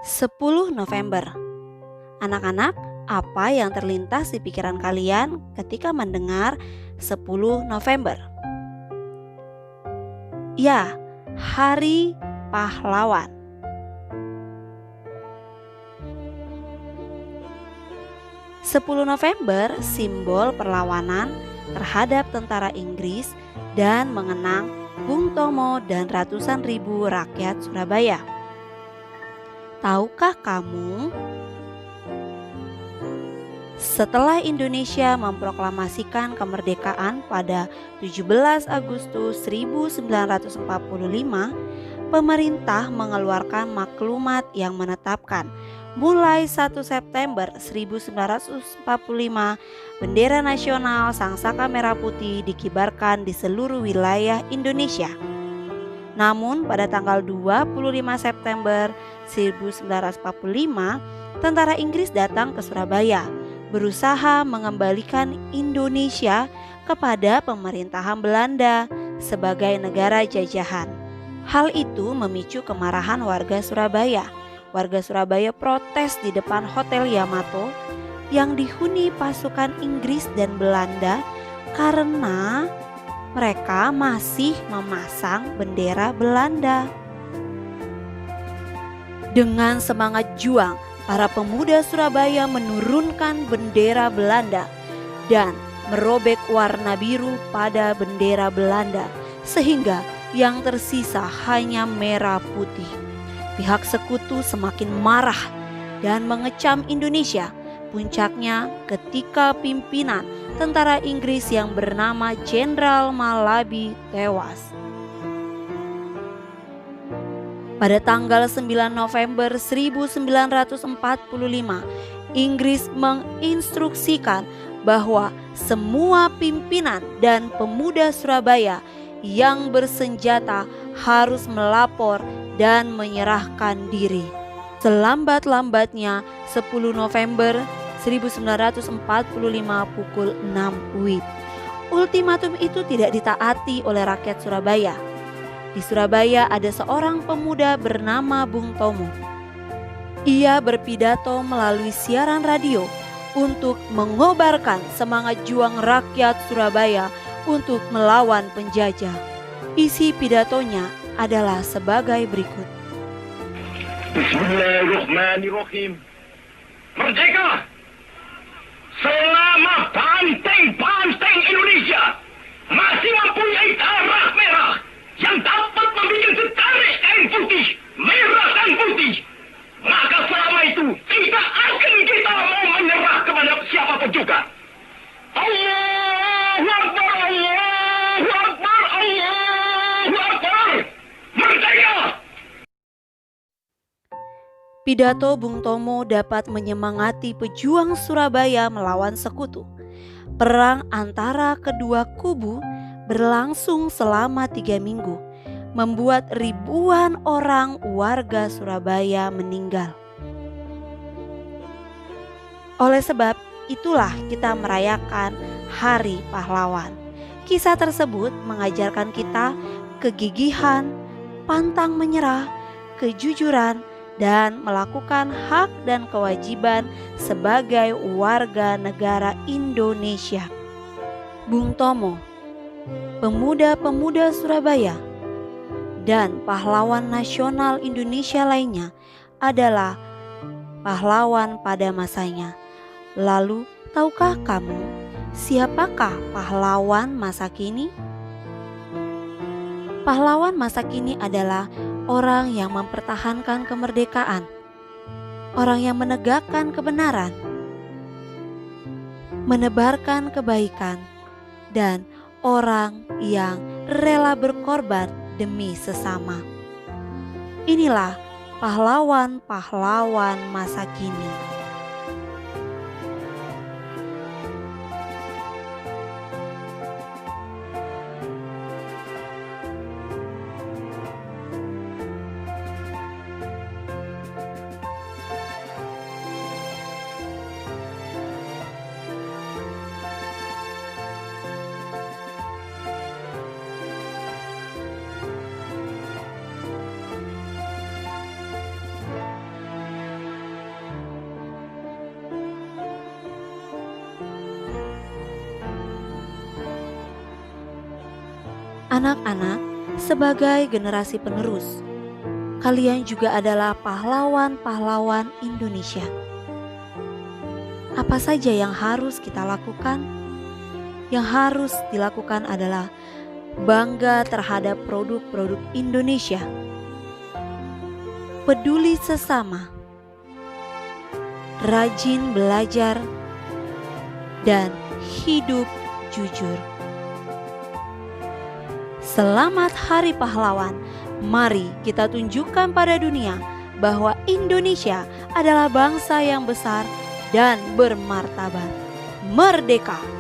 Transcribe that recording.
10 November. Anak-anak, apa yang terlintas di pikiran kalian ketika mendengar 10 November? Ya, Hari Pahlawan. Sepuluh November simbol perlawanan terhadap tentara Inggris dan mengenang Bung Tomo dan ratusan ribu rakyat Surabaya. Tahukah kamu, setelah Indonesia memproklamasikan kemerdekaan pada 17 Agustus 1945, pemerintah mengeluarkan maklumat yang menetapkan mulai 1 September 1945 bendera nasional Sangsaka Merah Putih dikibarkan di seluruh wilayah Indonesia. Namun pada tanggal 25 September 1945, tentara Inggris datang ke Surabaya berusaha mengembalikan Indonesia kepada pemerintahan Belanda sebagai negara jajahan. Hal itu memicu kemarahan warga Surabaya. Warga Surabaya protes di depan Hotel Yamato yang dihuni pasukan Inggris dan Belanda karena mereka masih memasang bendera Belanda. Dengan semangat juang, para pemuda Surabaya menurunkan bendera Belanda dan merobek warna biru pada bendera Belanda sehingga yang tersisa hanya merah putih. Pihak sekutu semakin marah dan mengecam Indonesia. Puncaknya ketika pimpinan tentara Inggris yang bernama Jenderal Malabi tewas. Pada tanggal 9 November 1945, Inggris menginstruksikan bahwa semua pimpinan dan pemuda Surabaya yang bersenjata harus melapor dan menyerahkan diri. Selambat-lambatnya 10 November 1945 pukul 6 WIB. Ultimatum itu tidak ditaati oleh rakyat Surabaya. Di Surabaya ada seorang pemuda bernama Bung Tomo. Ia berpidato melalui siaran radio untuk mengobarkan semangat juang rakyat Surabaya untuk melawan penjajah. Isi pidatonya adalah sebagai berikut. Bismillahirrahmanirrahim. Merdeka! Selama banteng-banteng Indonesia masih mempunyai darah merah yang dapat membuat setarik kain putih, merah dan putih, maka selama itu tidak akan kita mau menyerah kepada siapapun juga. Allahu Akbar, Allahu Akbar, Allahu Akbar. Merdeka! Pidato Bung Tomo dapat menyemangati pejuang Surabaya melawan sekutu. Perang antara kedua kubu berlangsung selama 3 minggu, membuat ribuan orang warga Surabaya meninggal. Oleh sebab itulah kita merayakan Hari Pahlawan. Kisah tersebut mengajarkan kita kegigihan, pantang menyerah, kejujuran, dan melakukan hak dan kewajiban sebagai warga negara Indonesia. Bung Tomo, pemuda-pemuda Surabaya, dan pahlawan nasional Indonesia lainnya adalah pahlawan pada masanya. Lalu, tahukah kamu siapakah pahlawan masa kini? Pahlawan masa kini adalah orang yang mempertahankan kemerdekaan, orang yang menegakkan kebenaran, menebarkan kebaikan, dan orang yang rela berkorban demi sesama. Inilah pahlawan-pahlawan masa kini. Anak-anak, sebagai generasi penerus, kalian juga adalah pahlawan-pahlawan Indonesia. Apa saja yang harus kita lakukan? Yang harus dilakukan adalah bangga terhadap produk-produk Indonesia, peduli sesama, rajin belajar, dan hidup jujur. Selamat Hari Pahlawan. Mari kita tunjukkan pada dunia bahwa Indonesia adalah bangsa yang besar dan bermartabat. Merdeka!